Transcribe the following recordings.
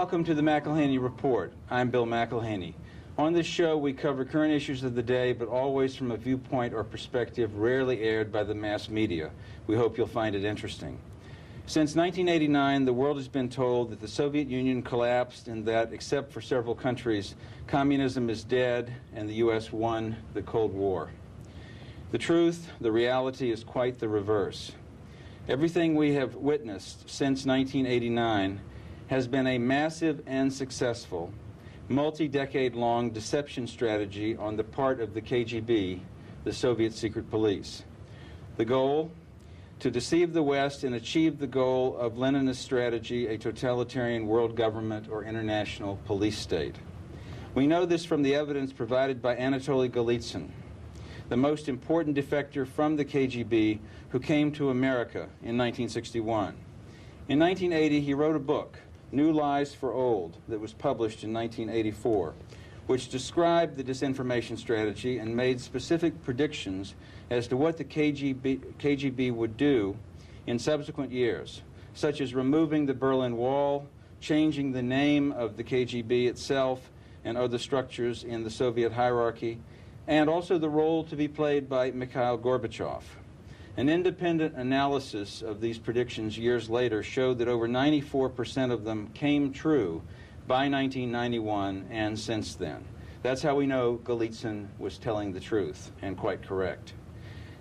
Welcome to the McElhaney Report. I'm Bill McElhaney. On this show, we cover current issues of the day, but always from a viewpoint or perspective rarely aired by the mass media. We hope you'll find it interesting. Since 1989, the world has been told that the Soviet Union collapsed and that, except for several countries, communism is dead and the U.S. won the Cold War. The truth, the reality, is quite the reverse. Everything we have witnessed since 1989 has been a massive and successful, multi-decade-long deception strategy on the part of the KGB, the Soviet secret police. The goal? To deceive the West and achieve the goal of Leninist strategy, a totalitarian world government or international police state. We know this from the evidence provided by Anatoliy Golitsyn, the most important defector from the KGB who came to America in 1961. In 1980, he wrote a book, New Lies for Old, that was published in 1984, which described the disinformation strategy and made specific predictions as to what the KGB would do in subsequent years, such as removing the Berlin Wall, changing the name of the KGB itself and other structures in the Soviet hierarchy, and also the role to be played by Mikhail Gorbachev. An independent analysis of these predictions years later showed that over 94% of them came true by 1991 and since then. That's how we know Golitsyn was telling the truth, and quite correct.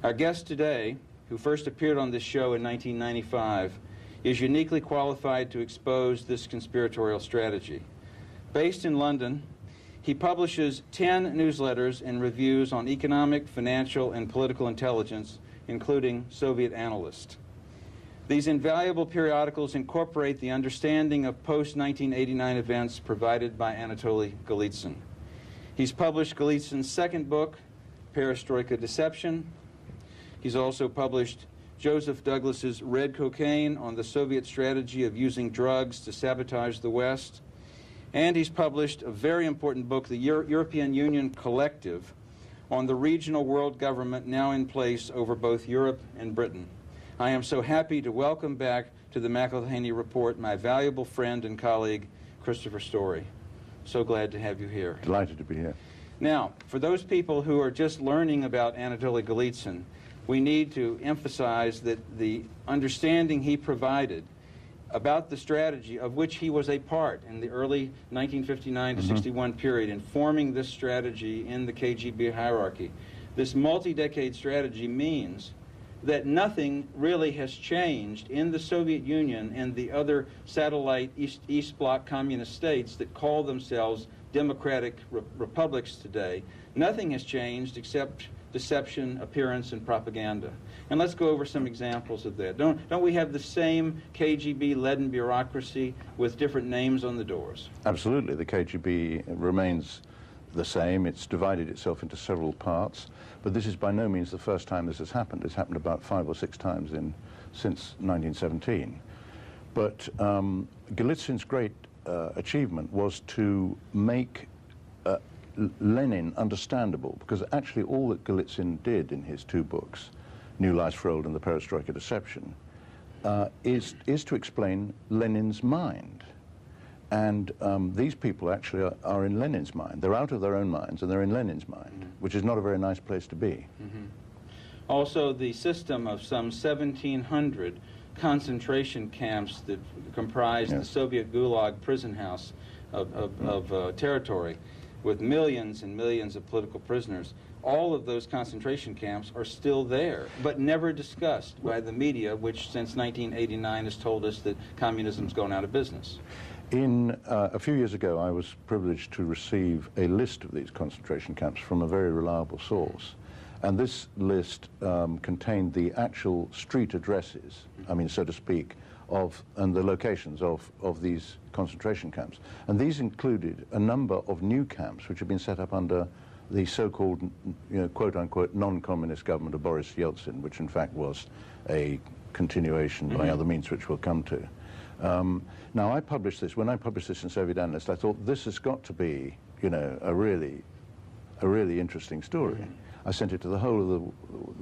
Our guest today, who first appeared on this show in 1995, is uniquely qualified to expose this conspiratorial strategy. Based in London, he publishes 10 newsletters and reviews on economic, financial, and political intelligence, including Soviet Analyst. These invaluable periodicals incorporate the understanding of post-1989 events provided by Anatoly Golitsyn. He's published Golitsyn's second book, Perestroika Deception. He's also published Joseph Douglas's Red Cocaine on the Soviet strategy of using drugs to sabotage the West. And he's published a very important book, the European Union Collective, on the regional world government now in place over both Europe and Britain. I am so happy to welcome back to the McElhaney Report my valuable friend and colleague, Christopher Story. So glad to have you here. Delighted to be here. Now, for those people who are just learning about Anatoly Golitsyn, we need to emphasize that the understanding he provided about the strategy of which he was a part in the early 1959 to 61 period in forming this strategy in the KGB hierarchy. This multi-decade strategy means that nothing really has changed in the Soviet Union and the other satellite East Bloc communist states that call themselves democratic republics today. Nothing has changed except deception, appearance, and propaganda. And let's go over some examples of that. Don't we have the same KGB-led bureaucracy with different names on the doors? Absolutely. The KGB remains the same. It's divided itself into several parts. But this is by no means the first time this has happened. It's happened about 5 or 6 times since 1917. But Golitsyn's great achievement was to make Lenin understandable, because actually all that Golitsyn did in his 2 books, New Lies for Old and the Perestroika Deception, is to explain Lenin's mind. And these people actually are in Lenin's mind. They're out of their own minds and they're in Lenin's mind, which is not a very nice place to be. Also, the system of some 1,700 concentration camps that comprised the Soviet Gulag prison house of territory, with millions and millions of political prisoners. All of those concentration camps are still there, but never discussed by the media, which since 1989 has told us that communism's gone out of business. A few years ago, I was privileged to receive a list of these concentration camps from a very reliable source. And this list contained the actual street addresses, I mean, so to speak, and the locations of these concentration camps. And these included a number of new camps which had been set up under the so-called, quote-unquote, non-communist government of Boris Yeltsin, which in fact was a continuation by other means, which we'll come to. Now, I published this. When I published this in Soviet Analyst, I thought this has got to be, a really interesting story. I sent it to the whole of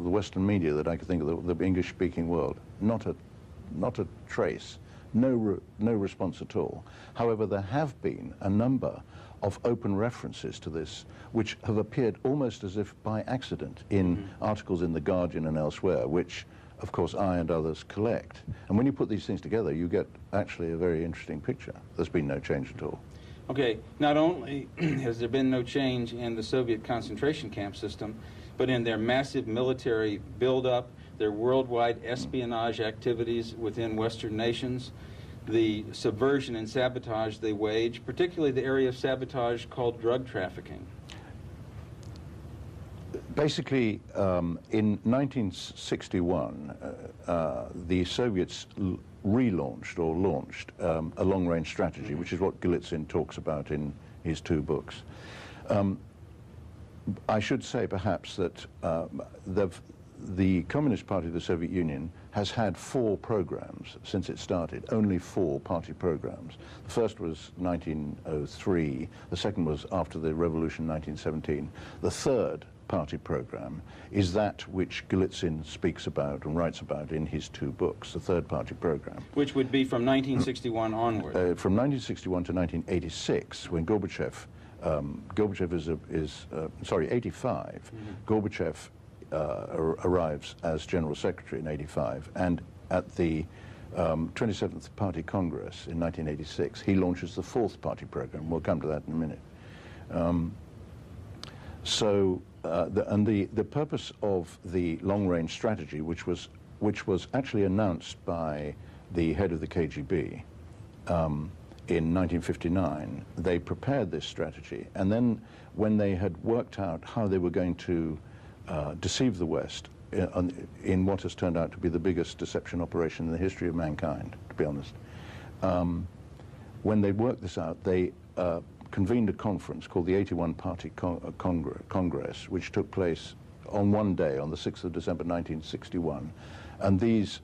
the Western media that I could think of, the English-speaking world. Not a trace no response at all. However, there have been a number of open references to this, which have appeared almost as if by accident in articles in The Guardian and elsewhere, which, of course, I and others collect. And when you put these things together, you get actually a very interesting picture. There's been no change at all. Okay, not only has there been no change in the Soviet concentration camp system, but in their massive military buildup, their worldwide espionage activities within Western nations, the subversion and sabotage they wage, particularly the area of sabotage called drug trafficking. Basically, in 1961, the Soviets relaunched or launched a long-range strategy, which is what Golitsyn talks about in his 2 books. I should say, perhaps, that the Communist Party of the Soviet Union has had 4 programs since it started, only 4 party programs. The first was 1903, the second was after the revolution, 1917. The third party program is that which Golitsyn speaks about and writes about in his 2 books, the third party program. Which would be from 1961 onward. From 1961 to 1986, when Gorbachev is 85, Gorbachev arrives as General Secretary in 85, and at the 27th Party Congress in 1986, he launches the 4th party program. We'll come to that in a minute. The purpose of the long-range strategy, which was actually announced by the head of the KGB in 1959, they prepared this strategy, and then when they had worked out how they were going to deceive the West in what has turned out to be the biggest deception operation in the history of mankind, to be honest. When they worked this out, they convened a conference called the 81 Party Congress, which took place on one day, on the 6th of December 1961. And these,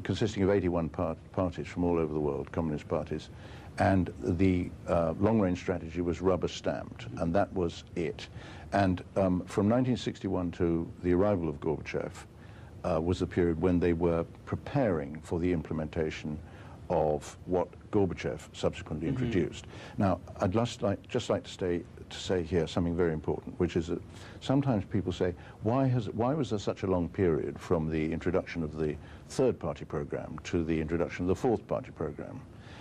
consisting of 81 parties from all over the world, communist parties, and the long-range strategy was rubber-stamped, and that was it. And from 1961 to the arrival of Gorbachev was the period when they were preparing for the implementation of what Gorbachev subsequently introduced. Now, I'd just like to say here something very important, which is that sometimes people say, why was there such a long period from the introduction of the 3rd party program to the introduction of the 4th party program?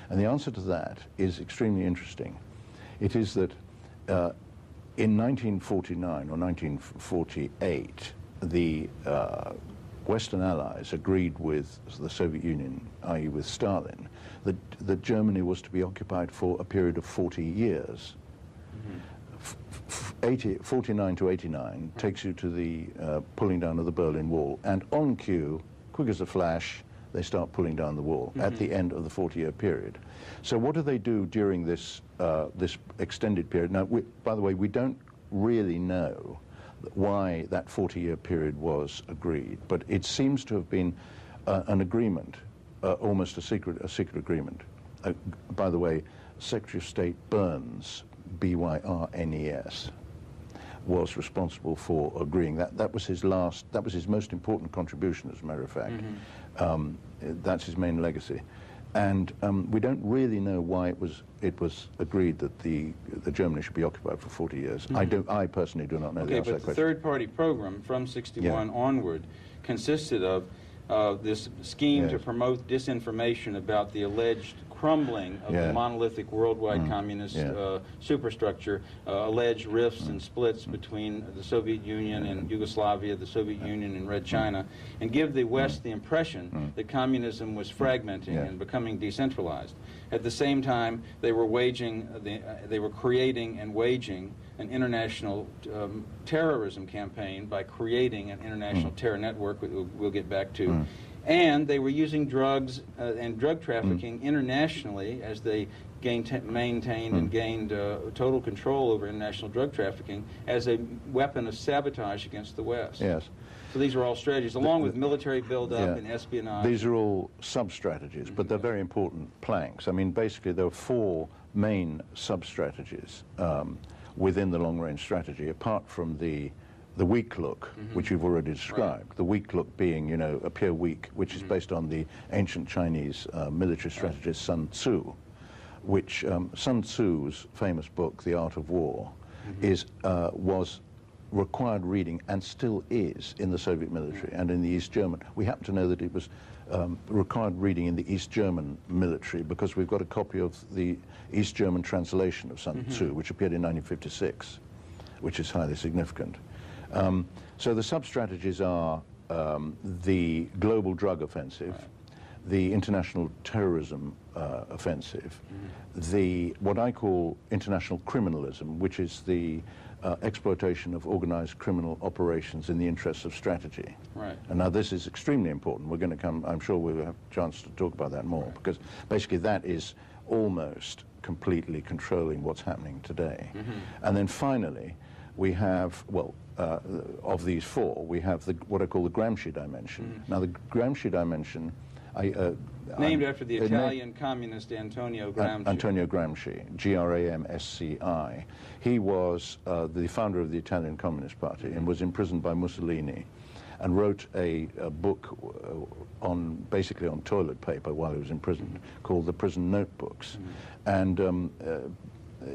And the answer to that is extremely interesting. It is that in 1949 or 1948, the Western Allies agreed with the Soviet Union, i.e. with Stalin, that Germany was to be occupied for a period of 40 years. 49 to 89 takes you to the pulling down of the Berlin Wall, and on cue, quick as a flash, they start pulling down the wall at the end of the 40-year period. So what do they do during this extended period? Now, by the way, we don't really know why that 40-year period was agreed, but it seems to have been an agreement, almost a secret agreement. By the way, Secretary of State Burns, B-Y-R-N-E-S, was responsible for agreeing. That was his most important contribution, as a matter of fact. That's his main legacy. And we don't really know why it was agreed that the Germany should be occupied for 40 years. I personally do not know the answer to that question. But the 3rd party program from 61 onward consisted of this scheme to promote disinformation about the alleged crumbling of the monolithic worldwide communist superstructure, alleged rifts and splits between the Soviet Union and Yugoslavia, the Soviet Union and Red China, and give the West the impression that communism was fragmenting and becoming decentralized. At the same time, they were creating and waging an international terrorism campaign by creating an international terror network, we'll get back to. And they were using drugs and drug trafficking internationally as they maintained and gained total control over international drug trafficking as a weapon of sabotage against the West. Yes. So these are all strategies, along with military buildup and espionage. These are all sub-strategies, but they're very important planks. I mean, basically, there are 4 main sub-strategies within the long-range strategy, apart from the the weak look, which you've already described. Right. The weak look being, you know, appear weak, which is based on the ancient Chinese military strategist Sun Tzu, which Sun Tzu's famous book, The Art of War, was required reading and still is in the Soviet military and in the East German. We happen to know that it was required reading in the East German military because we've got a copy of the East German translation of Sun Tzu, which appeared in 1956, which is highly significant. So the sub-strategies are the global drug offensive, the international terrorism offensive, what I call international criminalism, which is the exploitation of organized criminal operations in the interests of strategy. Right. And now this is extremely important. We're going to come, I'm sure we'll have a chance to talk about that more, because basically that is almost completely controlling what's happening today. And then finally, we have, well, of these four, we have what I call the Gramsci dimension. Now the Gramsci dimension, named after the Italian communist Antonio Gramsci. Antonio Gramsci, Gramsci. He was the founder of the Italian Communist Party and was imprisoned by Mussolini and wrote a book basically on toilet paper while he was imprisoned called The Prison Notebooks. And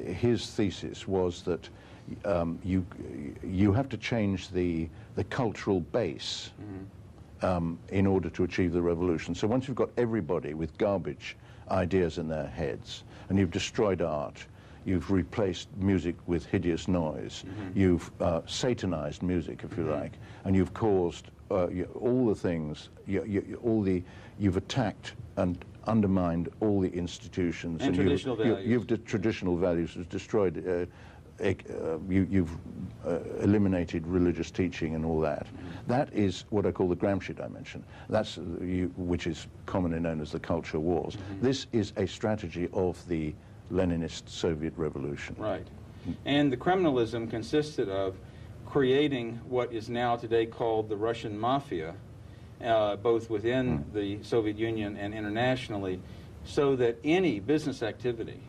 his thesis was that you have to change the cultural base in order to achieve the revolution. So once you've got everybody with garbage ideas in their heads, and you've destroyed art, you've replaced music with hideous noise, you've satanized music, if you like, and you've caused all the things, you've attacked and undermined all the institutions. And traditional values. Traditional values, destroyed, you've eliminated religious teaching and all that. That is what I call the Gramsci dimension. That's which is commonly known as the culture wars. This is a strategy of the Leninist Soviet revolution. Right. And the criminalism consisted of creating what is now today called the Russian mafia, both within the Soviet Union and internationally, so that any business activity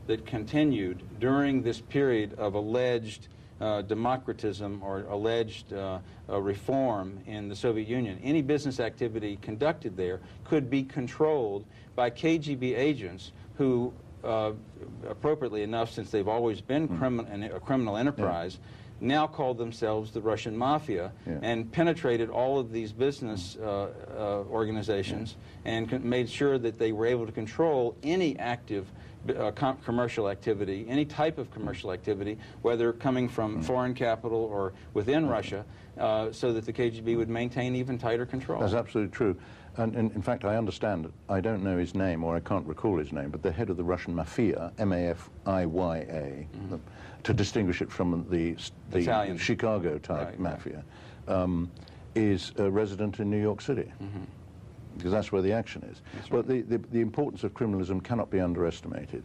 that continued during this period of alleged democratism or alleged reform in the Soviet Union, any business activity conducted there could be controlled by KGB agents who, appropriately enough, since they've always been a criminal enterprise, now called themselves the Russian Mafia, and penetrated all of these business organizations and made sure that they were able to control any active commercial activity, any type of commercial activity, whether coming from foreign capital or within Russia, so that the KGB would maintain even tighter control. That's absolutely true. And in fact, I understand, I don't know his name, or I can't recall his name, but the head of the Russian Mafia, M-A-F-I-Y-A, to distinguish it from the Chicago-type mafia, is a resident in New York City. Because that's where the action is. But the importance of criminalism cannot be underestimated,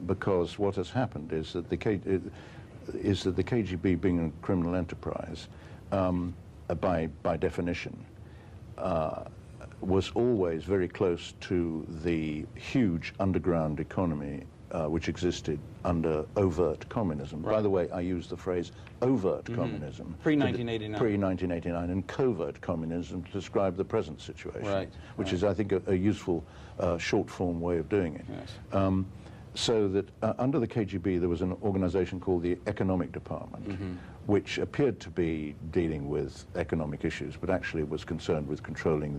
because what has happened is that the KGB, being a criminal enterprise, by definition, was always very close to the huge underground economy which existed under overt communism. By the way, I use the phrase overt communism. Pre-1989. Pre-1989, and covert communism to describe the present situation, which is, I think, a useful short-form way of doing it. Yes. So that under the KGB there was an organization called the Economic Department, which appeared to be dealing with economic issues, but actually was concerned with controlling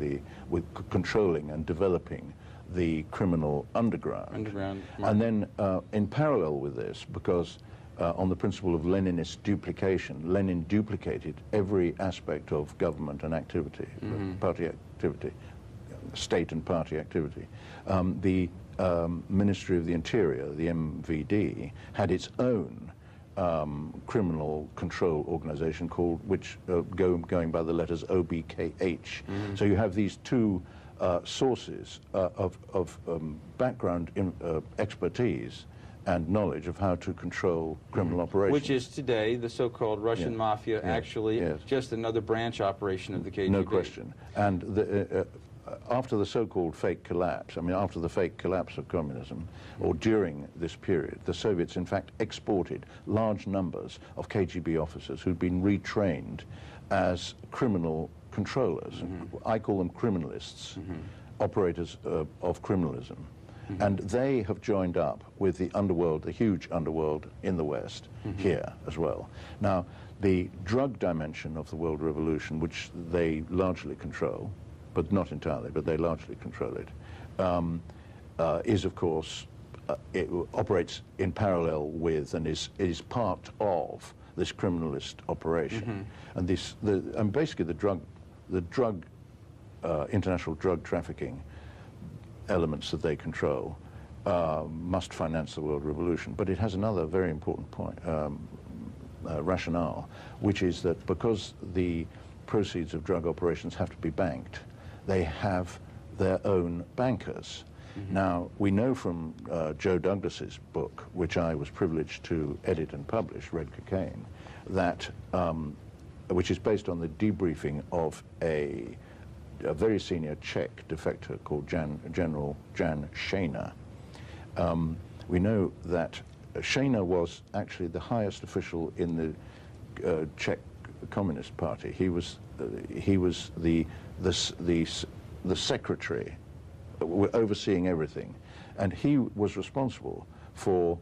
and developing the criminal underground. And then in parallel with this, because on the principle of Leninist duplication, Lenin duplicated every aspect of government and activity, party activity, state and party activity. The Ministry of the Interior, the MVD, had its own criminal control organization called, going by the letters OBKH. So you have these two sources of background expertise and knowledge of how to control criminal operations. Which is today the so-called Russian Mafia, actually just another branch operation of the KGB. No question. And after the so-called fake collapse, I mean, after the fake collapse of communism, or during this period, the Soviets, in fact, exported large numbers of KGB officers who'd been retrained as criminal controllers. I call them criminalists, operators of criminalism. And they have joined up with the underworld, the huge underworld in the West, here as well. Now, the drug dimension of the world revolution, which they largely control, but not entirely, but they largely control it, is, of course, it operates in parallel with and is part of this criminalist operation. And basically the international drug trafficking elements that they control must finance the world revolution. But it has another very important point, rationale, which is that because the proceeds of drug operations have to be banked, they have their own bankers. Now, we know from Joe Douglas's book, which I was privileged to edit and publish, Red Cocaine, that, which is based on the debriefing of a very senior Czech defector called General Jan Šejna. We know that Šejna was actually the highest official in the Czech Communist Party. He was the secretary overseeing everything, and he was responsible for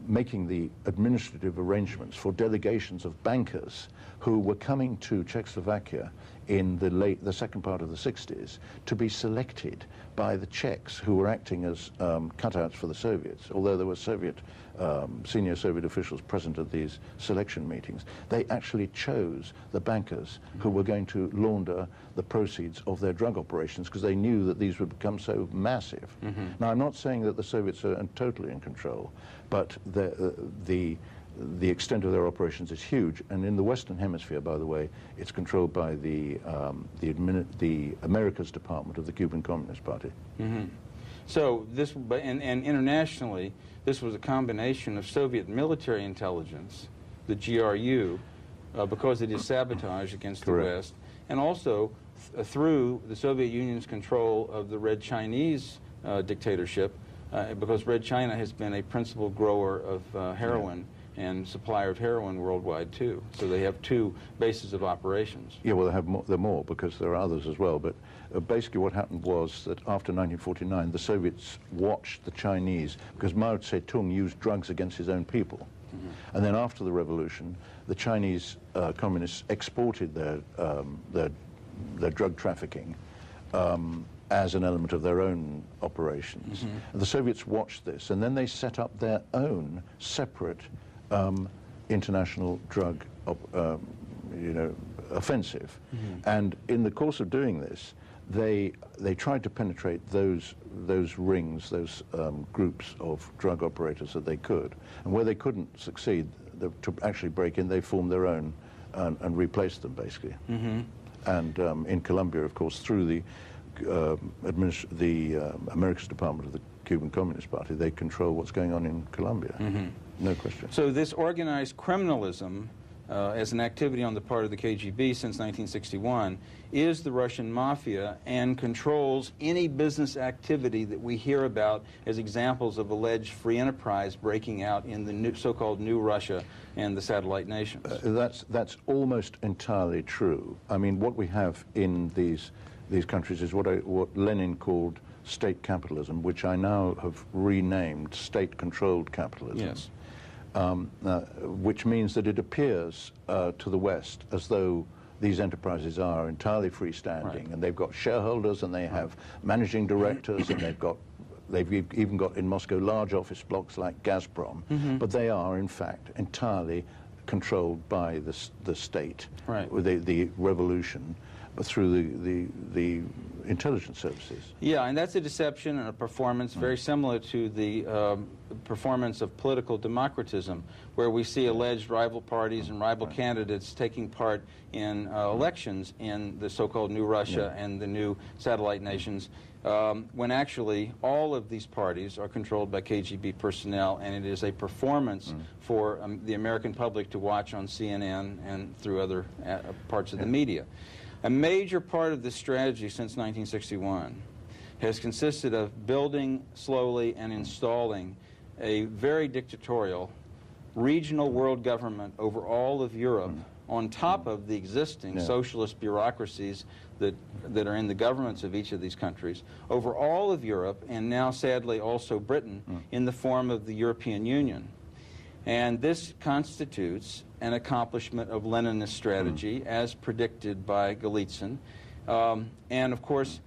making the administrative arrangements for delegations of bankers who were coming to Czechoslovakia in the second part of the 60s to be selected by the Czechs, who were acting as cutouts for the Soviets. Although there were senior Soviet officials present at these selection meetings, they actually chose the bankers who were going to launder the proceeds of their drug operations, because they knew that these would become so massive. Now, I'm not saying that the Soviets are totally in control, but the extent of their operations is huge, and in the Western Hemisphere, by the way, it's controlled by the Americas Department of the Cuban Communist Party. So this, and internationally, this was a combination of Soviet military intelligence, the GRU, because it is sabotage against the West, and also through the Soviet Union's control of the Red Chinese dictatorship, because Red China has been a principal grower of heroin and supplier of heroin worldwide too. So they have two bases of operations. Yeah, well, there are more, because there are others as well. But basically what happened was that after 1949, the Soviets watched the Chinese, because Mao Zedong used drugs against his own people. And then after the revolution, the Chinese communists exported their drug trafficking as an element of their own operations. And the Soviets watched this, and then they set up their own separate international drug offensive. And in the course of doing this, they tried to penetrate those rings, those groups of drug operators that they could. And where they couldn't succeed to actually break in, they formed their own and replaced them, basically. And in Colombia, of course, through the America's Department of the Cuban Communist Party, they control what's going on in Colombia. No question. So this organized criminalism as an activity on the part of the KGB since 1961 is the Russian mafia, and controls any business activity that we hear about as examples of alleged free enterprise breaking out in the so-called New Russia and the satellite nations. That's almost entirely true. I mean, what we have in these countries is what Lenin called state capitalism, which I now have renamed state-controlled capitalism. Yes. Which means that it appears to the West as though these enterprises are entirely freestanding, and they've got shareholders, and they have managing directors, and they've even got in Moscow large office blocks like Gazprom, but they are in fact entirely controlled by the state, the revolution, but through the intelligence services. Yeah, and that's a deception and a performance very similar to the performance of political democratism, where we see alleged rival parties and rival candidates taking part in elections in the so-called New Russia and the new satellite nations, when actually all of these parties are controlled by KGB personnel, and it is a performance for the American public to watch on CNN and through other parts of the media. A major part of this strategy since 1961 has consisted of building slowly and installing a very dictatorial regional world government over all of Europe on top of the existing socialist bureaucracies that are in the governments of each of these countries, over all of Europe, and now sadly also Britain, in the form of the European Union. And this constitutes an accomplishment of Leninist strategy as predicted by Golitsyn. And of course,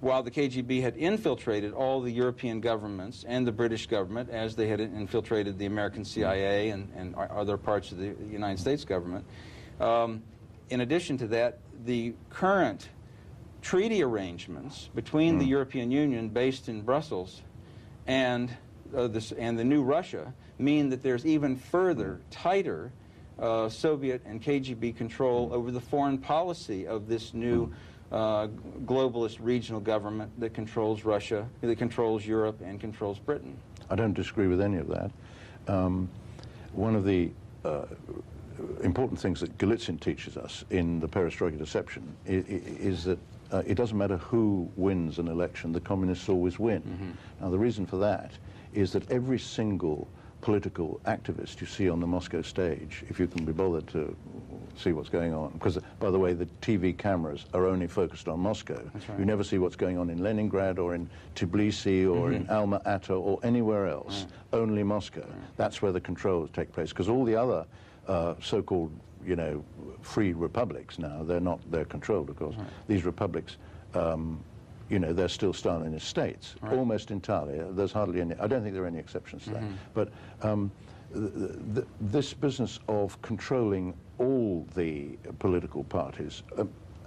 while the KGB had infiltrated all the European governments and the British government, as they had infiltrated the American CIA and other parts of the United States government, in addition to that, the current treaty arrangements between the European Union, based in Brussels, and the new Russia, mean that there's even further, tighter Soviet and KGB control over the foreign policy of this new globalist regional government that controls Russia, that controls Europe, and controls Britain. I don't disagree with any of that. One of the important things that Golitsyn teaches us in the Perestroika Deception is that it doesn't matter who wins an election, the communists always win. Now, the reason for that is that every single political activist you see on the Moscow stage, if you can be bothered to see what's going on, because, by the way, the TV cameras are only focused on Moscow. Right. You never see what's going on in Leningrad or in Tbilisi or in Alma-Ata or anywhere else, only Moscow. That's where the controls take place, because all the other so-called, you know, free republics now, they're controlled, of course. These republics, you know, they're still Stalinist states, almost entirely. There's hardly any, I don't think there are any exceptions to that. But this business of controlling all the political parties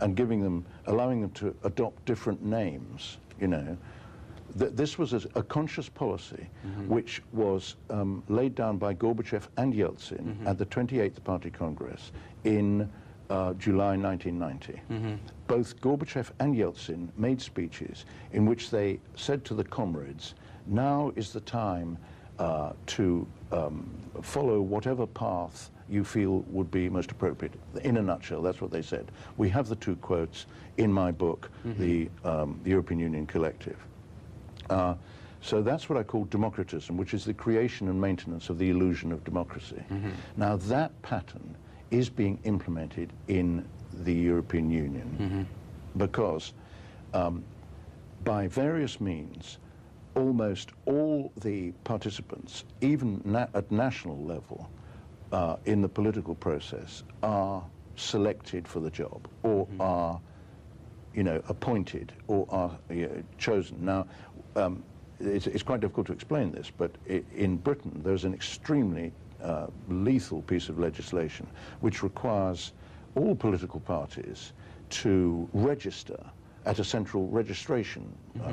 and allowing them to adopt different names, you know, this was a conscious policy which was laid down by Gorbachev and Yeltsin at the 28th Party Congress in July 1990. Both Gorbachev and Yeltsin made speeches in which they said to the comrades, now is the time to follow whatever path you feel would be most appropriate. In a nutshell, that's what they said. We have the two quotes in my book, the European Union Collective. So that's what I call democratism, which is the creation and maintenance of the illusion of democracy. Now, that pattern is being implemented in the European Union because by various means, almost all the participants, even at national level, in the political process, are selected for the job or are, you know, appointed or are chosen. Now, it's quite difficult to explain this, but in Britain, there's an extremely lethal piece of legislation which requires all political parties to register at a central registration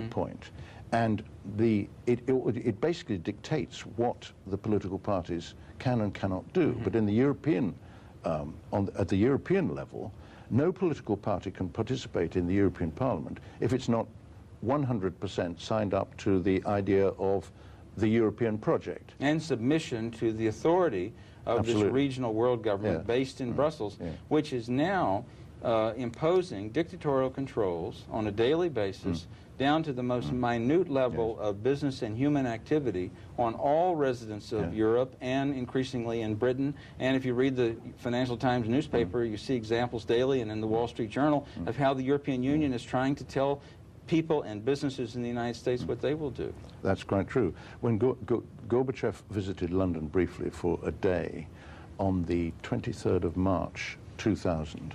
point. And it basically dictates what the political parties can and cannot do. But in the European, at the European level, no political party can participate in the European Parliament if it's not 100% signed up to the idea of the European project. And submission to the authority of this regional world government based in Brussels, which is now imposing dictatorial controls on a daily basis down to the most minute level of business and human activity on all residents of Europe and increasingly in Britain. And if you read the Financial Times newspaper, you see examples daily and in the Wall Street Journal of how the European Union is trying to tell people and businesses in the United States what they will do. That's quite true. When Gorbachev visited London briefly for a day on the 23rd of March 2000,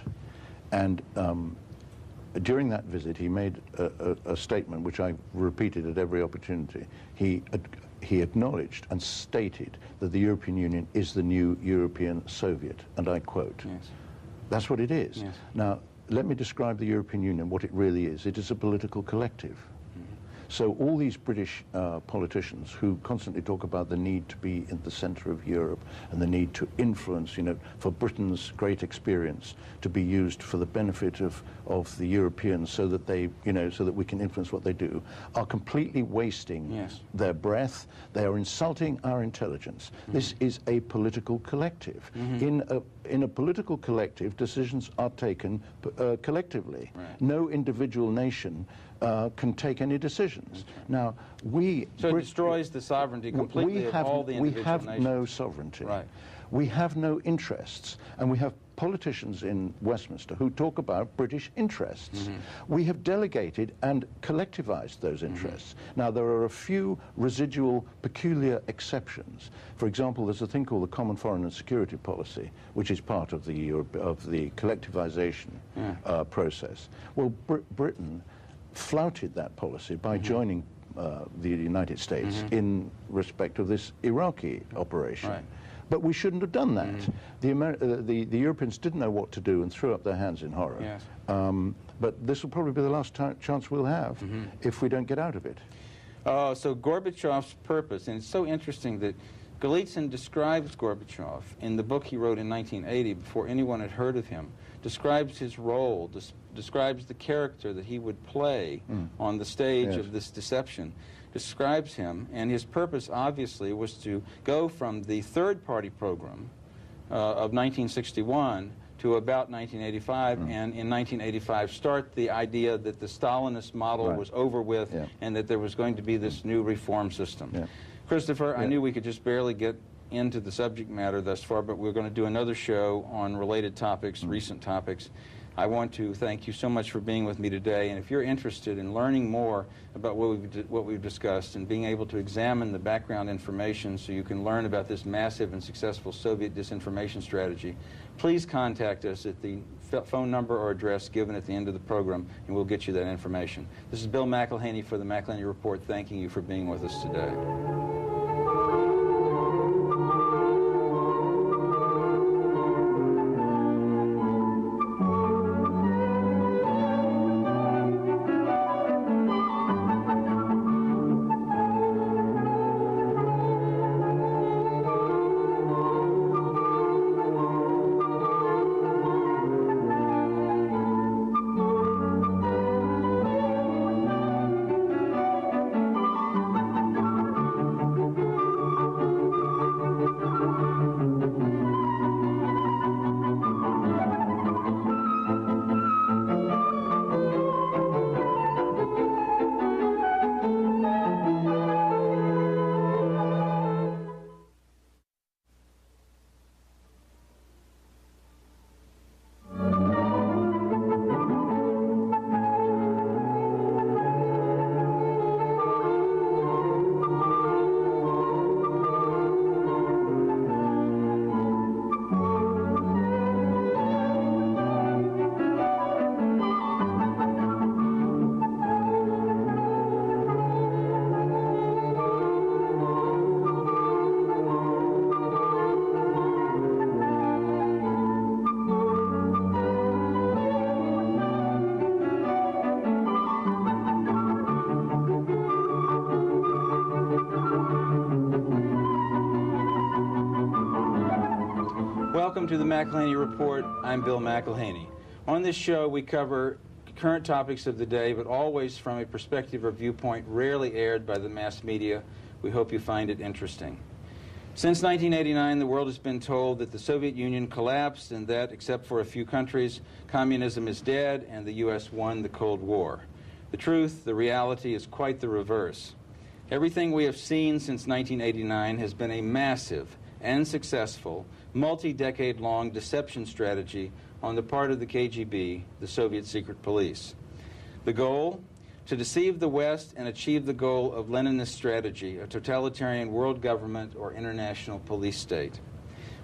and during that visit he made a statement which I repeated at every opportunity. He acknowledged and stated that the European Union is the new European Soviet, and I quote. That's what it is. Now, let me describe the European Union, what it really is. It is a political collective. So all these British politicians who constantly talk about the need to be in the center of Europe and the need to influence, you know, for Britain's great experience to be used for the benefit of the Europeans so that they, you know, so that we can influence what they do, are completely wasting their breath. They are insulting our intelligence. This is a political collective. In a political collective, decisions are taken collectively. No individual nation can take any decisions. Now, So it destroys the sovereignty completely of all the individual nations. We have no sovereignty. We have no interests, and we have politicians in Westminster who talk about British interests. We have delegated and collectivized those interests. Now, there are a few residual peculiar exceptions. For example, there's a thing called the Common Foreign and Security Policy, which is part of the collectivization process. Well, Britain flouted that policy by joining the United States in respect of this Iraqi operation. But we shouldn't have done that. The Europeans didn't know what to do and threw up their hands in horror. But this will probably be the last chance we'll have if we don't get out of it. So Gorbachev's purpose, and it's so interesting that Golitsyn describes Gorbachev in the book he wrote in 1980 before anyone had heard of him, describes his role, describes the character that he would play on the stage of this deception, describes him, and his purpose obviously was to go from the third-party program of 1961 to about 1985, and in 1985 start the idea that the Stalinist model was over with and that there was going to be this new reform system. Christopher, I knew we could just barely get into the subject matter thus far, but we're going to do another show on related topics, recent topics. I want to thank you so much for being with me today, and if you're interested in learning more about what we've discussed and being able to examine the background information so you can learn about this massive and successful Soviet disinformation strategy, please contact us at the phone number or address given at the end of the program, and we'll get you that information. This is Bill McElhaney for the McElhaney Report, thanking you for being with us today. Welcome to the McElhaney Report. I'm Bill McElhaney. On this show, we cover current topics of the day, but always from a perspective or viewpoint rarely aired by the mass media. We hope you find it interesting. Since 1989, the world has been told that the Soviet Union collapsed and that, except for a few countries, communism is dead and the U.S. won the Cold War. The truth, the reality, is quite the reverse. Everything we have seen since 1989 has been a massive and successful, multi-decade-long deception strategy on the part of the KGB, the Soviet secret police. The goal? To deceive the West and achieve the goal of Leninist strategy, a totalitarian world government or international police state.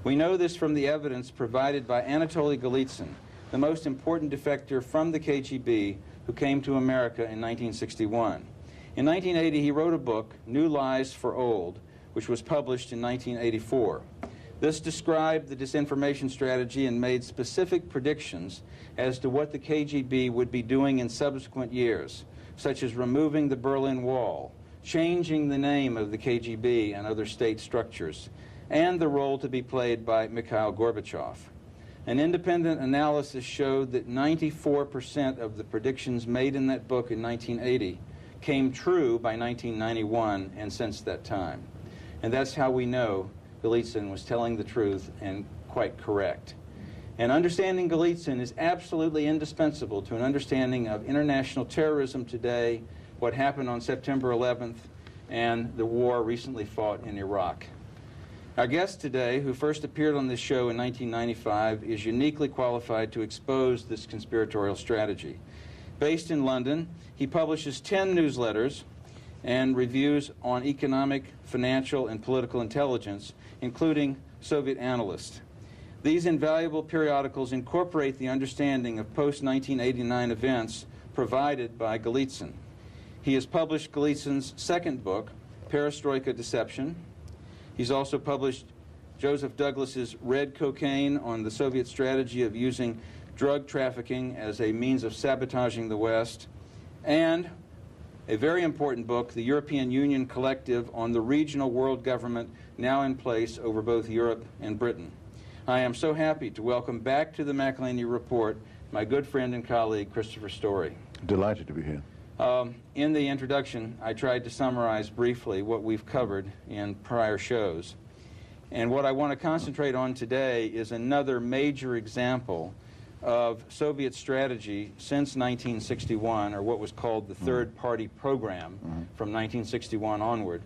We know this from the evidence provided by Anatoliy Golitsyn, the most important defector from the KGB who came to America in 1961. In 1980, he wrote a book, New Lies for Old, which was published in 1984. This described the disinformation strategy and made specific predictions as to what the KGB would be doing in subsequent years, such as removing the Berlin Wall, changing the name of the KGB and other state structures, and the role to be played by Mikhail Gorbachev. An independent analysis showed that 94% of the predictions made in that book in 1980 came true by 1991 and since that time. And that's how we know Golitsyn was telling the truth and quite correct. And understanding Golitsyn is absolutely indispensable to an understanding of international terrorism today, what happened on September 11th, and the war recently fought in Iraq. Our guest today, who first appeared on this show in 1995, is uniquely qualified to expose this conspiratorial strategy. Based in London, he publishes 10 newsletters and reviews on economic, financial, and political intelligence, including Soviet Analyst. These invaluable periodicals incorporate the understanding of post-1989 events provided by Golitsyn. He has published Golitsyn's second book, Perestroika Deception. He's also published Joseph Douglas's Red Cocaine on the Soviet strategy of using drug trafficking as a means of sabotaging the West, and a very important book, the European Union Collective on the regional world government now in place over both Europe and Britain. I am so happy to welcome back to the McElhaney Report my good friend and colleague, Christopher Story. Delighted to be here. In the introduction, I tried to summarize briefly what we've covered in prior shows. And what I want to concentrate on today is another major example of Soviet strategy since 1961, or what was called the Third Party Program from 1961 onward.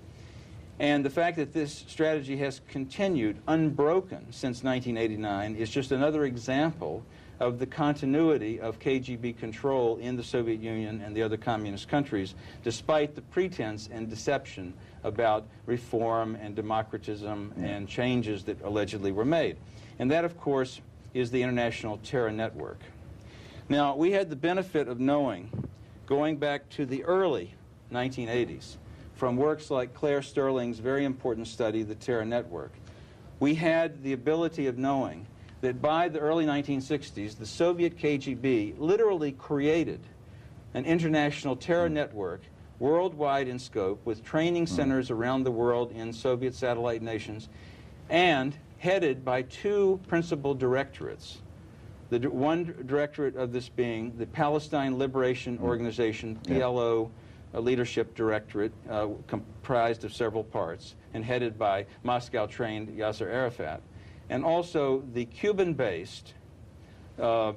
And the fact that this strategy has continued unbroken since 1989 is just another example of the continuity of KGB control in the Soviet Union and the other communist countries, despite the pretense and deception about reform and democratism and changes that allegedly were made. And that, of course, is the International Terror Network. Now, we had the benefit of knowing, going back to the early 1980s, from works like Claire Sterling's very important study, The Terror Network, we had the ability of knowing that by the early 1960s, the Soviet KGB literally created an international terror network worldwide in scope, with training centers around the world in Soviet satellite nations, and headed by two principal directorates. The one directorate of this being the Palestine Liberation Organization, PLO, Leadership Directorate, comprised of several parts, and headed by Moscow-trained Yasser Arafat. And also the Cuban-based, the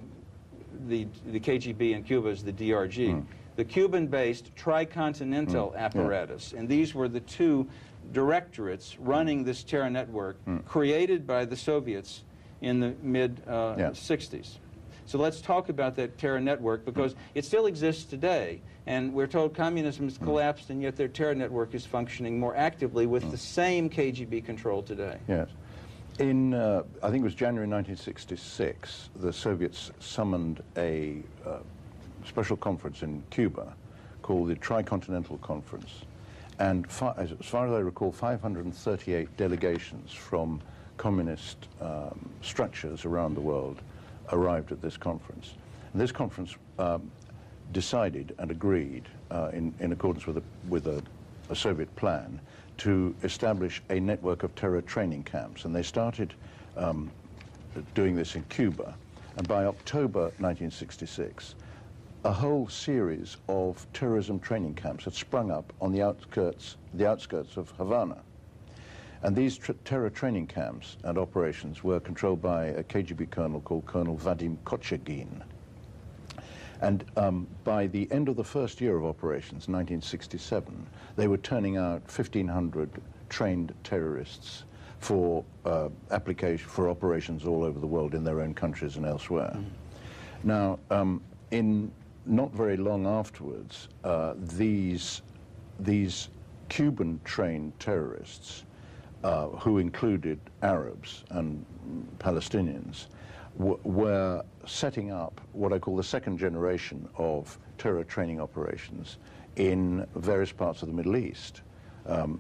KGB in Cuba is the DRG, the Cuban-based tricontinental apparatus. And these were the two directorates running this terror network created by the Soviets in the mid-60s. So let's talk about that terror network, because it still exists today. And we're told communism has collapsed, and yet their terror network is functioning more actively with the same KGB control today. Yes. In, I think it was January 1966, the Soviets summoned a special conference in Cuba called the Tricontinental Conference. And as far as I recall, 538 delegations from communist structures around the world arrived at this conference. And this conference decided and agreed, in accordance with a Soviet plan, to establish a network of terror training camps. And they started doing this in Cuba. And by October 1966, a whole series of terrorism training camps had sprung up on the outskirts of Havana. And these terror training camps and operations were controlled by a KGB colonel called Colonel Vadim Kochagin. And by the end of the first year of operations, 1967, they were turning out 1,500 trained terrorists for operations all over the world, in their own countries and elsewhere. Now, in not very long afterwards, these Cuban-trained terrorists, who included Arabs and Palestinians, were setting up what I call the second generation of terror training operations in various parts of the Middle East,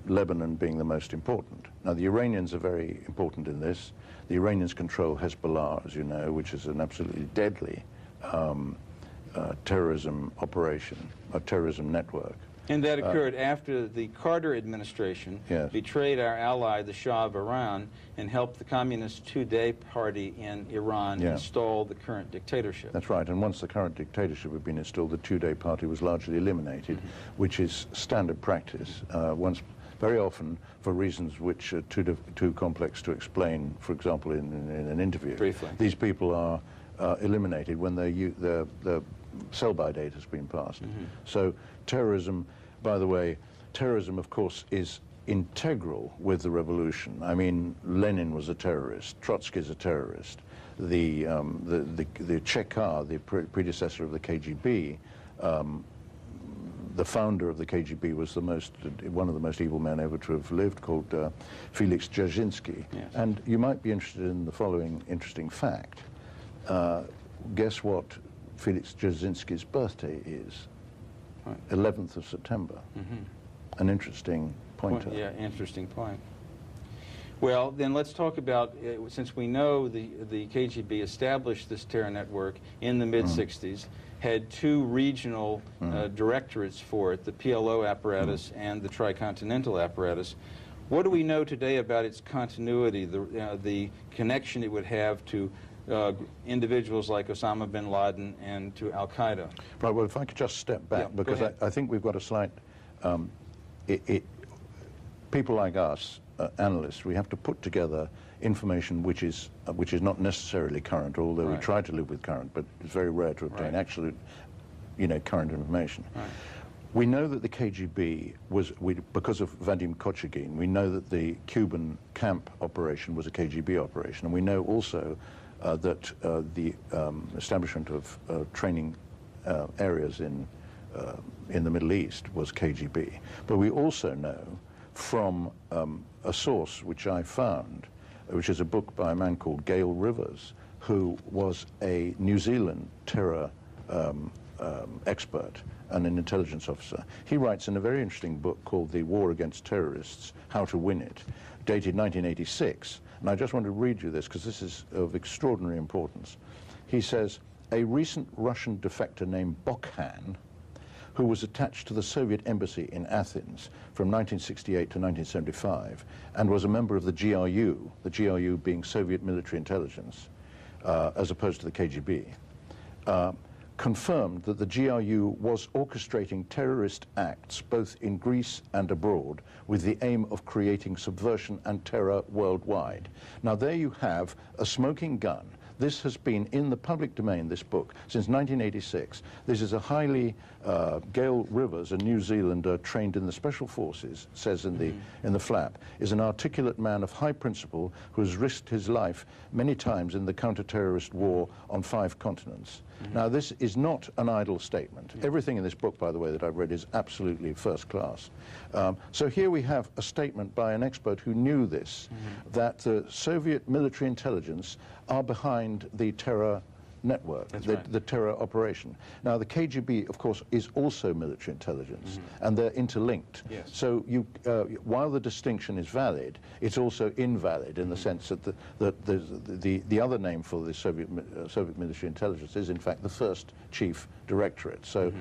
Lebanon being the most important. Now, the Iranians are very important in this. The Iranians control Hezbollah, as you know, which is an absolutely deadly terrorism operation, a terrorism network. And that occurred after the Carter administration betrayed our ally, the Shah of Iran, and helped the Communist Two-Day Party in Iran install the current dictatorship. That's right, and once the current dictatorship had been installed, the Two-Day Party was largely eliminated, which is standard practice. Very often, for reasons which are too complex to explain, for example, in an interview, briefly, these people are eliminated when the sell-by date has been passed. So terrorism, by the way, terrorism, of course, is integral with the revolution. I mean, Lenin was a terrorist, Trotsky is a terrorist, the Chekar, the predecessor of the KGB, the founder of the KGB was one of the most evil men ever to have lived, called Felix Dzerzhinsky. And you might be interested in the following interesting fact. Guess what Felix Dzerzhinsky's birthday is? 11th of September. An interesting pointer. Yeah, interesting point. Well, then let's talk about, since we know the KGB established this terror network in the mid-60s, had two regional directorates for it, the PLO apparatus and the tricontinental apparatus. What do we know today about its continuity, the connection it would have to individuals like Osama bin Laden and to Al-Qaeda? Right, well, if I could just step back, because I think we've got a slight... people like us, analysts, we have to put together information which is not necessarily current, although we try to live with current, but it's very rare to obtain absolute, current information. We know that the KGB was, because of Vadim Kochagin, we know that the Cuban camp operation was a KGB operation, and we know also that the establishment of training areas in the Middle East was KGB. But we also know from a source which I found, which is a book by a man called Gail Rivers, who was a New Zealand terror expert and an intelligence officer. He writes in a very interesting book called The War Against Terrorists, How to Win It, dated 1986. And I just want to read you this because this is of extraordinary importance. He says, a recent Russian defector named Bokhan, who was attached to the Soviet embassy in Athens from 1968 to 1975 and was a member of the GRU being Soviet military intelligence, as opposed to the KGB, confirmed that the GRU was orchestrating terrorist acts both in Greece and abroad with the aim of creating subversion and terror worldwide. Now there you have a smoking gun. This has been in the public domain, this book, since 1986. This is a highly, Gail Rivers, a New Zealander trained in the special forces, says in the flap, is an articulate man of high principle who has risked his life many times in the counter-terrorist war on 5 continents. Now, this is not an idle statement. Everything in this book, by the way, that I've read is absolutely first class. So here we have a statement by an expert who knew this, that the Soviet military intelligence are behind the terror network, the terror operation. Now, the KGB, of course, is also military intelligence, and they're interlinked. So while the distinction is valid, it's also invalid in the sense that the other name for the Soviet military intelligence is, in fact, the first chief directorate. So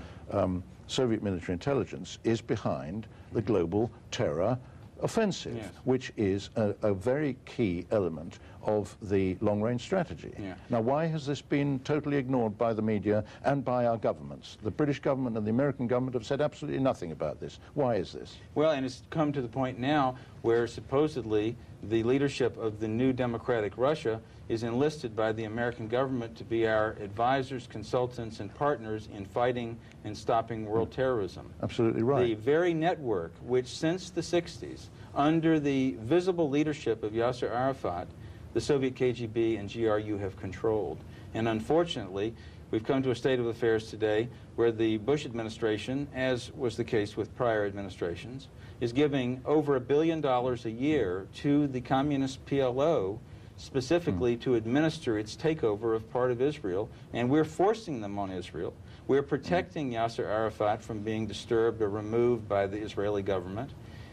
Soviet military intelligence is behind the global terror offensive, which is a very key element of the long-range strategy. Now, why has this been totally ignored by the media and by our governments? The British government and the American government have said absolutely nothing about this. Why is this? Well, and it's come to the point now where supposedly the leadership of the new democratic Russia is enlisted by the American government to be our advisors, consultants, and partners in fighting and stopping world terrorism. Absolutely right. The very network which, since the 60s, under the visible leadership of Yasser Arafat, the Soviet KGB and GRU have controlled. And unfortunately, we've come to a state of affairs today where the Bush administration, as was the case with prior administrations, is giving over $1 billion a year to the communist PLO specifically to administer its takeover of part of Israel, and we're forcing them on Israel. We're protecting Yasser Arafat from being disturbed or removed by the Israeli government,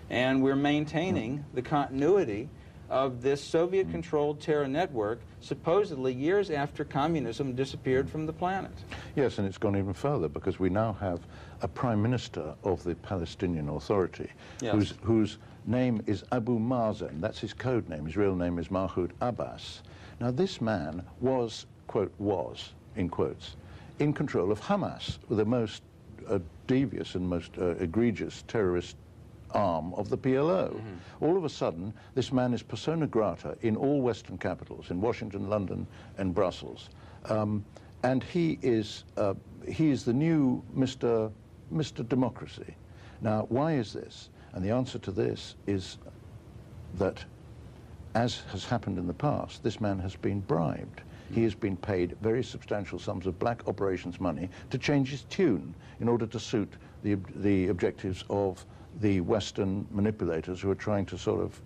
and we're maintaining the continuity of this Soviet-controlled terror network, supposedly years after communism disappeared from the planet. Yes, and it's gone even further, because we now have a prime minister of the Palestinian Authority, yes, whose name is Abu Mazen. That's his code name. His real name is Mahmoud Abbas. Now, this man was, quote, was, in quotes, in control of Hamas, the most devious and most egregious terrorist arm of the PLO. Mm-hmm. All of a sudden, this man is persona grata in all Western capitals, in Washington, London, and Brussels. And he is the new Mr. Democracy. Now, why is this? And the answer to this is that, as has happened in the past, this man has been bribed. He has been paid very substantial sums of black operations money to change his tune in order to suit the objectives of the Western manipulators who are trying to sort of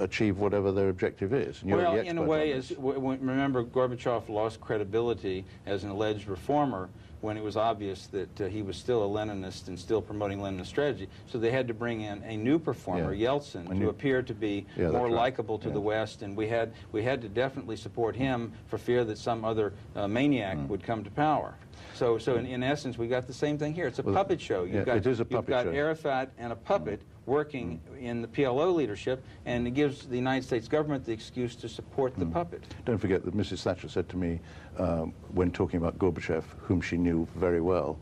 achieve whatever their objective is. And well, in a way, remember, Gorbachev lost credibility as an alleged reformer when it was obvious that he was still a Leninist and still promoting Leninist strategy. So they had to bring in a new performer, Yeltsin, to appear to be more likable to the West, and we had to definitely support him for fear that some other maniac would come to power. So in essence, we got the same thing here. It's a puppet show. You've got Arafat and a puppet working in the PLO leadership, and it gives the United States government the excuse to support the puppet. Don't forget that Mrs. Thatcher said to me, when talking about Gorbachev, whom she knew very well,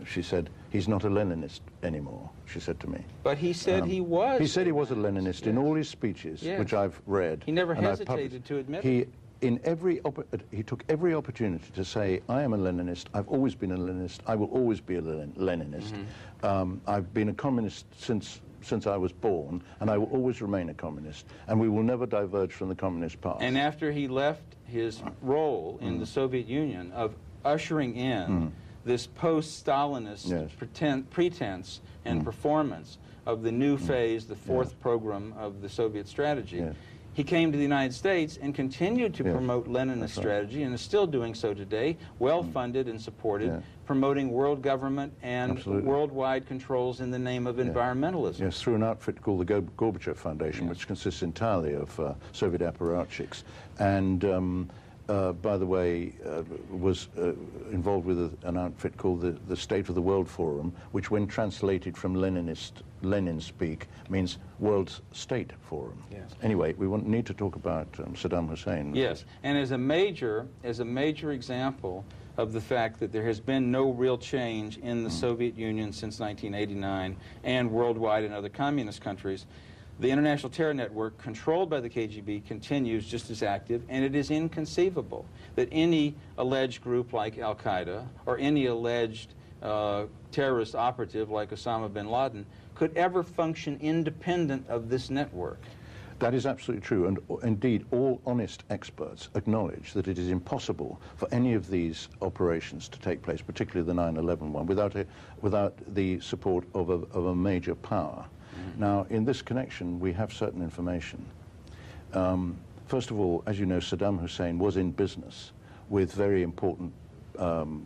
she said, he's not a Leninist anymore, she said to me. But he said he was. He said he was a Leninist in all his speeches, which I've read. He never hesitated to admit it. He took every opportunity to say, I am a Leninist, I've always been a Leninist, I will always be a Leninist. I've been a communist since I was born, and I will always remain a communist, and we will never diverge from the communist path. And after he left his role in the Soviet Union of ushering in this post-Stalinist pretense and performance of the new phase, the fourth program of the Soviet strategy, he came to the United States and continued to promote Leninist strategy, and is still doing so today, well-funded and supported, promoting world government and worldwide controls in the name of environmentalism. Yes, through an outfit called the Gorbachev Foundation, which consists entirely of Soviet apparatchiks, and by the way, was involved with an outfit called the State of the World Forum, which when translated from Lenin speak, means World State Forum. Yes. Anyway, we need to talk about Saddam Hussein. Yes, and as a major example of the fact that there has been no real change in the Soviet Union since 1989 and worldwide in other communist countries, the international terror network controlled by the KGB continues just as active, and it is inconceivable that any alleged group like Al-Qaeda or any alleged terrorist operative like Osama bin Laden could ever function independent of this network. That is absolutely true, and indeed all honest experts acknowledge that it is impossible for any of these operations to take place, particularly the 9/11 one, without the support of a major power. Now, in this connection, we have certain information. First of all, as you know, Saddam Hussein was in business with very important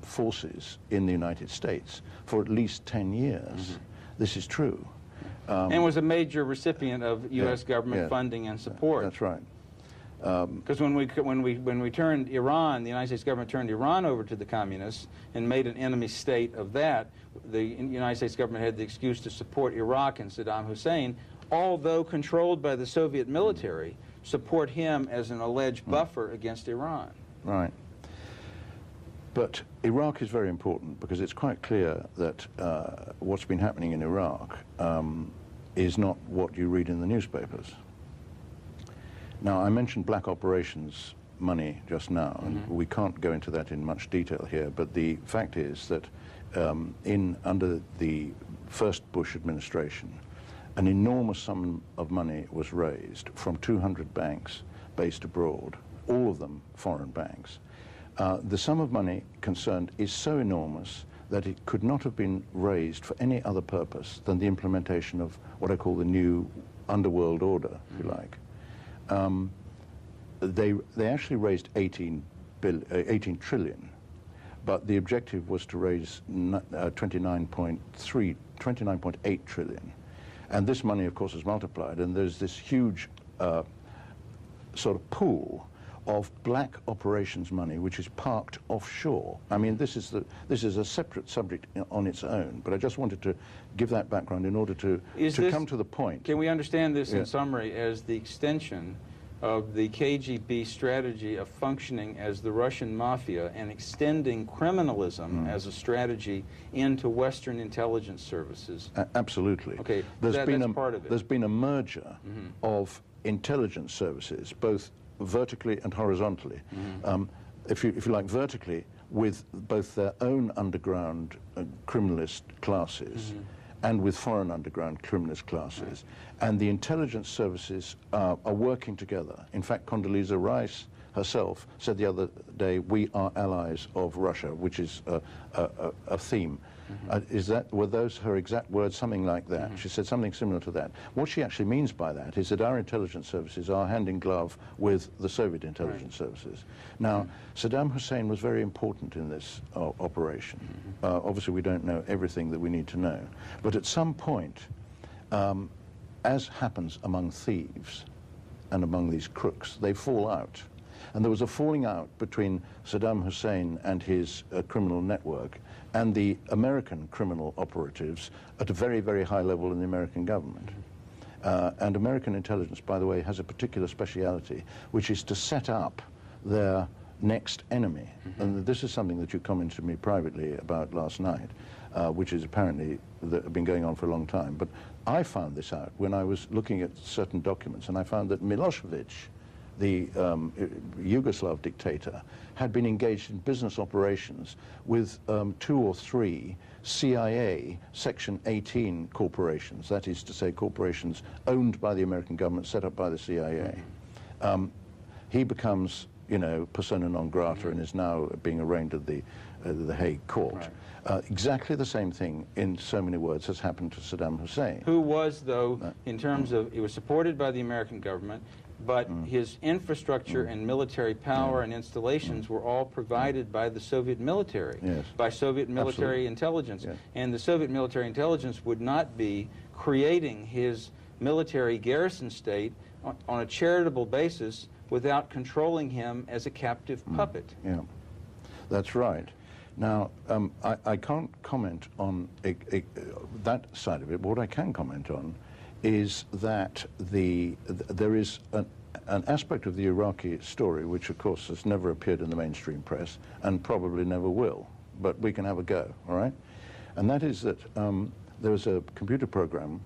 forces in the United States for at least 10 years. This is true. And was a major recipient of U.S. government funding and support. That's right. Because when we turned Iran, the United States government turned Iran over to the communists and made an enemy state of that, the United States government had the excuse to support Iraq and Saddam Hussein, although controlled by the Soviet military, support him as an alleged buffer against Iran. Right. But Iraq is very important because it's quite clear that what's been happening in Iraq is not what you read in the newspapers. Now, I mentioned black operations money just now, and we can't go into that in much detail here, but the fact is that under the first Bush administration, an enormous sum of money was raised from 200 banks based abroad, all of them foreign banks. The sum of money concerned is so enormous that it could not have been raised for any other purpose than the implementation of what I call the new underworld order, if you like. They actually raised 18 trillion, but the objective was to raise 29.8 trillion. And this money, of course, is multiplied, and there's this huge sort of pool of black operations money which is parked offshore. I mean, this is a separate subject on its own, but I just wanted to give that background in order to come to the point. Can we understand this in summary as the extension of the KGB strategy of functioning as the Russian mafia and extending criminalism as a strategy into Western intelligence services? Absolutely. Okay, that's part of it. There's been a merger of intelligence services, both vertically and horizontally. If you like, vertically, with both their own underground criminalist classes and with foreign underground criminalist classes. And the intelligence services are working together. In fact, Condoleezza Rice herself said the other day, "We are allies of Russia," which is a theme. Were those her exact words? Something like that. She said something similar to that. What she actually means by that is that our intelligence services are hand in glove with the Soviet intelligence services. Now, Saddam Hussein was very important in this operation. Obviously, we don't know everything that we need to know. But at some point, as happens among thieves and among these crooks, they fall out. And there was a falling out between Saddam Hussein and his criminal network and the American criminal operatives at a very, very high level in the American government. And American intelligence, by the way, has a particular speciality, which is to set up their next enemy. And this is something that you commented to me privately about last night, which is apparently been going on for a long time. But I found this out when I was looking at certain documents, and I found that Milosevic, the Yugoslav dictator, had been engaged in business operations with 2 or 3 CIA Section 18 corporations, that is to say corporations owned by the American government, set up by the CIA. He becomes, you know, persona non grata and is now being arraigned at the Hague court. Exactly the same thing, in so many words, has happened to Saddam Hussein. Who was, though, in terms of, he was supported by the American government, but his infrastructure and military power and installations were all provided by the Soviet military, by Soviet military intelligence. And the Soviet military intelligence would not be creating his military garrison state on a charitable basis without controlling him as a captive puppet. Yeah, that's right. Now, I can't comment on that side of it. What I can comment on is that there is an aspect of the Iraqi story which, of course, has never appeared in the mainstream press and probably never will, but we can have a go, all right? And that is that there was a computer program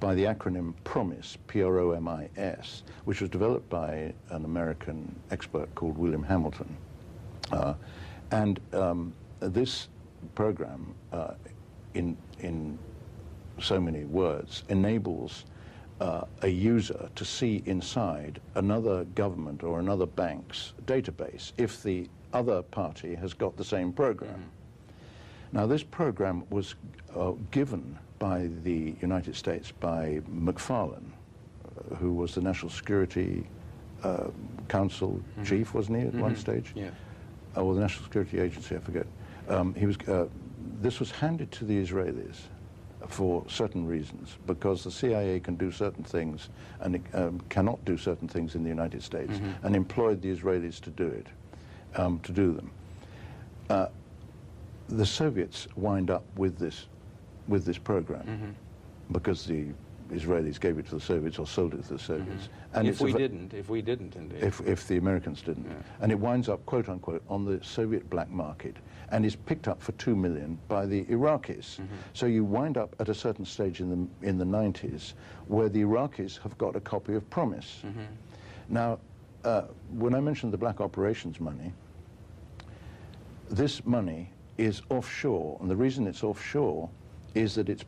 by the acronym PROMIS, P-R-O-M-I-S, which was developed by an American expert called William Hamilton. And this program, in so many words, enables a user to see inside another government or another bank's database if the other party has got the same program. Now, this program was given by the United States by McFarlane, who was the National Security Council chief, wasn't he, at one stage? Yeah. Or the National Security Agency, I forget. This was handed to the Israelis for certain reasons, because the CIA can do certain things and it cannot do certain things in the United States, and employed the Israelis to do it, to do them. The Soviets wind up with this program because the Israelis gave it to the Soviets or sold it to the Soviets. And if we didn't, indeed. If the Americans didn't. Yeah. And it winds up, quote unquote, on the Soviet black market and is picked up for $2 million by the Iraqis. So you wind up at a certain stage in the 90s where the Iraqis have got a copy of PROMIS. Now, when I mentioned the black operations money, this money is offshore, and the reason it's offshore is that it's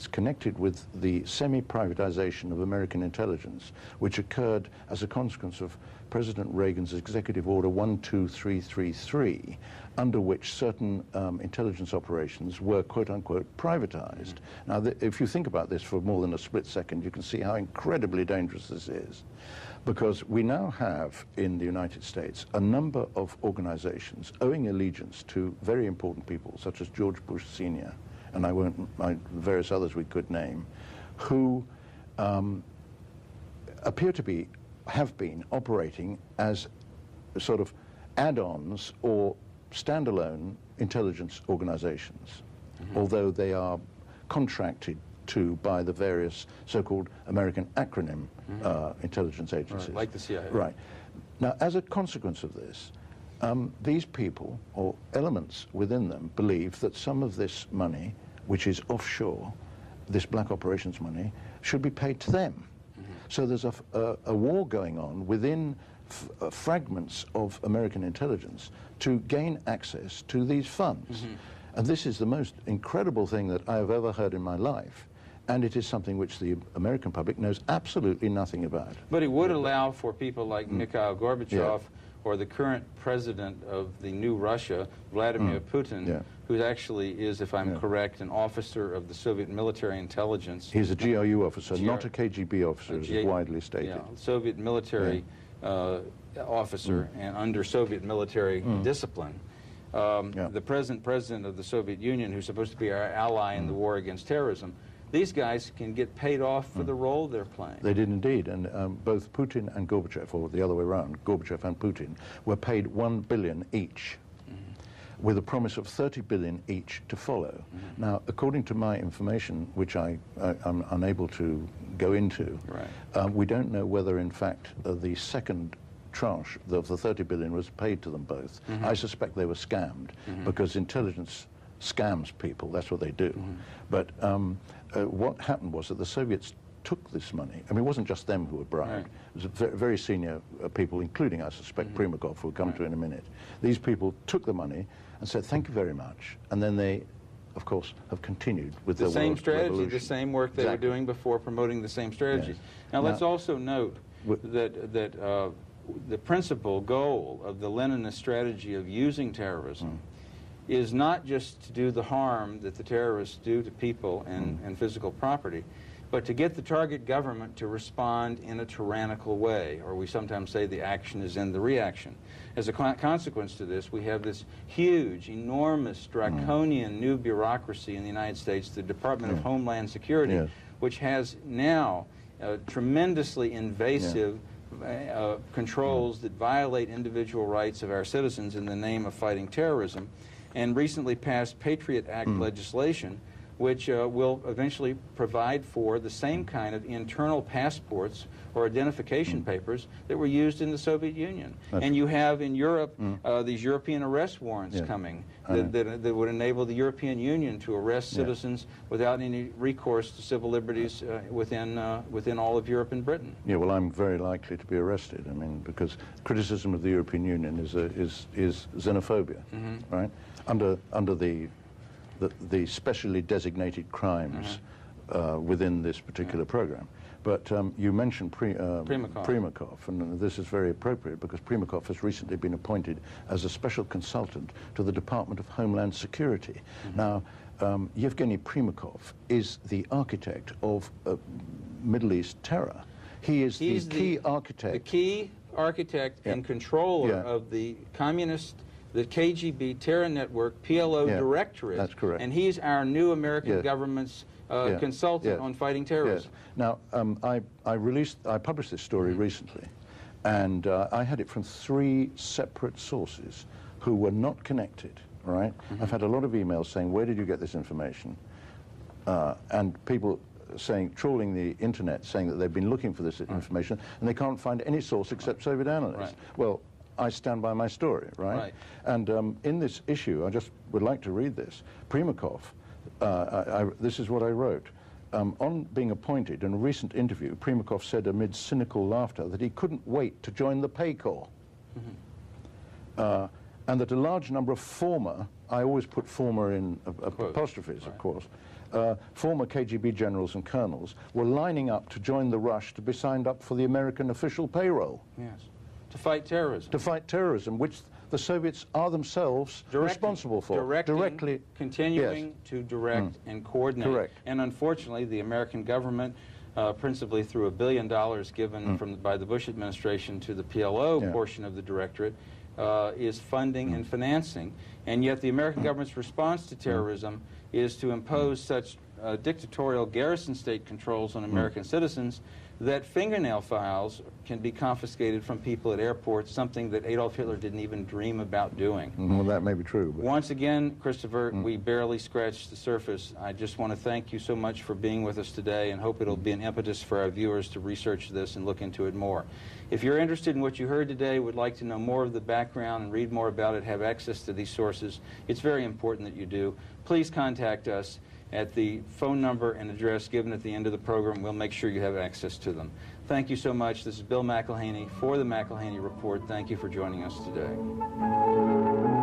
connected with the semi-privatization of American intelligence, which occurred as a consequence of President Reagan's Executive Order 12333, under which certain intelligence operations were, quote-unquote, privatized. Now, if you think about this for more than a split second, you can see how incredibly dangerous this is. Because we now have, in the United States, a number of organizations owing allegiance to very important people, such as George Bush Sr., and various others we could name, who appear to have been operating as sort of add-ons or standalone intelligence organizations, although they are contracted to by the various so-called American acronym intelligence agencies. Right, like the CIA. Right. Now, as a consequence of this, these people, or elements within them, believe that some of this money, which is offshore, this black operations money, should be paid to them. So there's a war going on within fragments of American intelligence to gain access to these funds. And this is the most incredible thing that I have ever heard in my life. And it is something which the American public knows absolutely nothing about. But it would allow for people like Mikhail Gorbachev or the current president of the new Russia, Vladimir Putin, who actually is, if I'm correct, an officer of the Soviet military intelligence. He's a GRU officer, not a KGB officer, as is widely stated. Yeah, Soviet military officer and under Soviet military discipline. The present president of the Soviet Union, who's supposed to be our ally in the war against terrorism, these guys can get paid off for the role they're playing. They did indeed, and both Putin and Gorbachev, or the other way around, Gorbachev and Putin, were paid $1 billion each, with a promise of $30 billion each to follow. Now, according to my information, which I'm unable to go into, we don't know whether, in fact, the second tranche of the $30 billion was paid to them both. I suspect they were scammed, because intelligence scams people, that's what they do. But what happened was that the Soviets took this money. I mean, it wasn't just them who were bribed. It was very senior people, including, I suspect, Primakov, who we'll come to in a minute. These people took the money and said, thank you very much. And then they, of course, have continued with the same strategy, revolution. the same work they were doing before, promoting the same strategy. Now, let's also note that the principal goal of the Leninist strategy of using terrorism is not just to do the harm that the terrorists do to people and physical property, but to get the target government to respond in a tyrannical way, or we sometimes say the action is in the reaction. As a consequence to this, we have this huge, enormous, draconian new bureaucracy in the United States, the Department of Homeland Security, which has now tremendously invasive controls that violate individual rights of our citizens in the name of fighting terrorism, and recently passed Patriot Act legislation, which will eventually provide for the same kind of internal passports or identification papers that were used in the Soviet Union. And you have in Europe these European arrest warrants coming that would enable the European Union to arrest citizens without any recourse to civil liberties within all of Europe and Britain. Yeah, well, I'm very likely to be arrested. I mean, because criticism of the European Union is xenophobia, right? Under the specially designated crimes within this particular program. But you mentioned Primakov, and this is very appropriate because Primakov has recently been appointed as a special consultant to the Department of Homeland Security. Now, Yevgeny Primakov is the architect of Middle East terror. He's the key architect. The key architect and controller of the communist, the KGB terror network, PLO directorate. That's correct. And he's our new American government's consultant on fighting terrorism. Now, I published this story recently, and I had it from 3 separate sources who were not connected, right? I've had a lot of emails saying, where did you get this information? And people saying, trawling the internet, saying that they've been looking for this information, and they can't find any source except Soviet analysts. Well, I stand by my story, right? And in this issue, I just would like to read this. Primakov, this is what I wrote. On being appointed, in a recent interview, Primakov said amid cynical laughter that he couldn't wait to join the Pay Corps. And that a large number of former, I always put former in apostrophes, of course, former KGB generals and colonels were lining up to join the rush to be signed up for the American official payroll. Yes. To fight terrorism. To fight terrorism, which the Soviets are themselves responsible for. Continuing to direct and coordinate. And unfortunately, the American government, principally through $1 billion given by the Bush administration to the PLO portion of the directorate, is funding and financing. And yet the American government's response to terrorism is to impose such dictatorial garrison state controls on American citizens that fingernail files can be confiscated from people at airports, something that Adolf Hitler didn't even dream about doing. Well, that may be true. But once again, Christopher, we barely scratched the surface. I just want to thank you so much for being with us today and hope it'll be an impetus for our viewers to research this and look into it more. If you're interested in what you heard today, would like to know more of the background and read more about it, have access to these sources, it's very important that you do. Please contact us at the phone number and address given at the end of the program. We'll make sure you have access to them. Thank you so much. This is Bill McElhaney for the McElhaney Report. Thank you for joining us today.